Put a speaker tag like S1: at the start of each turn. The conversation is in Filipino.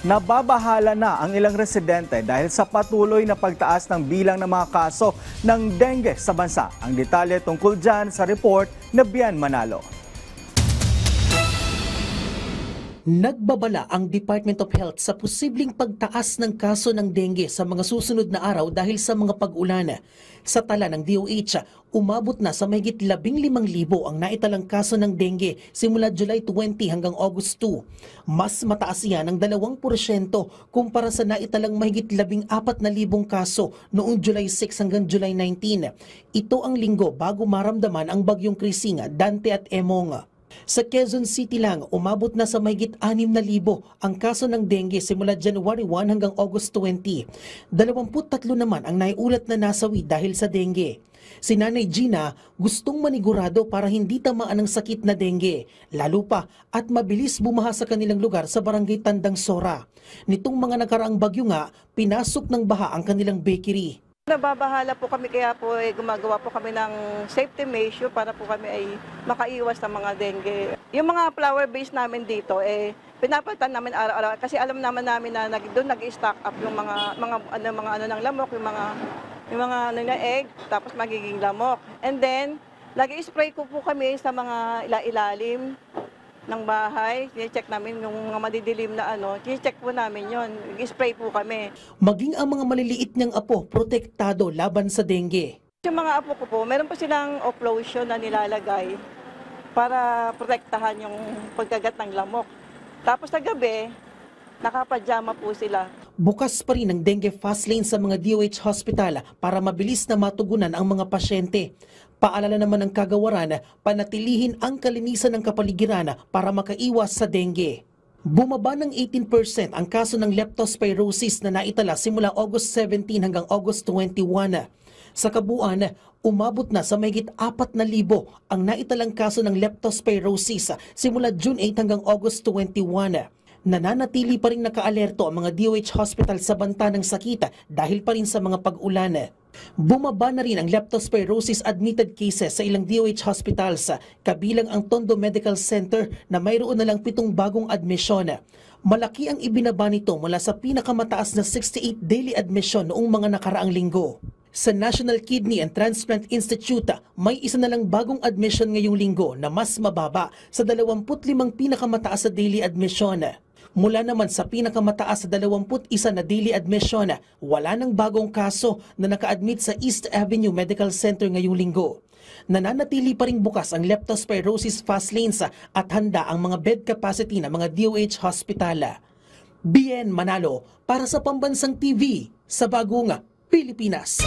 S1: Nababahala na ang ilang residente dahil sa patuloy na pagtaas ng bilang ng mga kaso ng dengue sa bansa. Ang detalye tungkol dyan sa report na Bian Manalo.
S2: Nagbabala ang Department of Health sa posibleng pagtaas ng kaso ng dengue sa mga susunod na araw dahil sa mga pag-ulan. Sa tala ng DOH, umabot na sa mahigit 15,000 ang naitalang kaso ng dengue simula July 20 hanggang August 2. Mas mataas yan ng 2% kumpara sa naitalang mahigit 14,000 kaso noong July 6 hanggang July 19. Ito ang linggo bago maramdaman ang bagyong Krising, Dante at Emong. Sa Quezon City lang, umabot na sa mahigit 6,000 ang kaso ng dengue simula January 1 hanggang August 20. 23 naman ang naiulat na nasawi dahil sa dengue. Si Nanay Gina gustong manigurado para hindi tamaan ng sakit na dengue, lalo pa at mabilis bumaha sa kanilang lugar sa barangay Tandang Sora. Nitong mga nakaraang bagyo nga, pinasok ng baha ang kanilang bakery.
S3: Nababahala po kami kaya po gumagawa po kami ng safety measure para po kami ay makaiwas ng mga dengue. Yung mga flower base namin dito pinapalitan namin araw-araw kasi alam naman namin na doon nag-stock up yung mga ng lamok, yung mga egg tapos magiging lamok. And then nag-spray po kami sa mga ilalim ng bahay, check namin yung mga madidilim na check po namin yon, spray po kami.
S2: Maging ang mga maliliit niyang apo, protektado laban sa dengue.
S3: Yung mga apo ko po, meron pa silang off lotion na nilalagay para protektahan yung pagkagat ng lamok. Tapos sa gabi, nakapajama po sila.
S2: Bukas pa rin ang dengue fast lane sa mga DOH hospital para mabilis na matugunan ang mga pasyente. Paalala naman ng kagawaran, panatilihin ang kalinisan ng kapaligiran para makaiwas sa dengue. Bumaba ng 18% ang kaso ng leptospirosis na naitala simula August 17 hanggang August 21. Sa kabuuan, umabot na sa mahigit 4,000 ang naitalang kaso ng leptospirosis simula June 8 hanggang August 21. Nananatili pa rin nakaalerto ang mga DOH hospital sa banta ng sakit dahil pa rin sa mga pag-ulan. Bumaba na rin ang leptospirosis admitted cases sa ilang DOH hospitals, kabilang ang Tondo Medical Center na mayroon na lang 7 bagong admisyon. Malaki ang ibinaba nito mula sa pinakamataas na 68 daily admission noong mga nakaraang linggo. Sa National Kidney and Transplant Institute, may isa na lang bagong admission ngayong linggo na mas mababa sa 25 pinakamataas sa daily admission. Mula naman sa pinakamataas sa 21 na daily admission, wala nang bagong kaso na naka-admit sa East Avenue Medical Center ngayong linggo. Nananatili pa rin bukas ang leptospirosis fast lanes at handa ang mga bed capacity ng mga DOH hospital. Bien Manalo para sa Pambansang TV sa Bagong Pilipinas.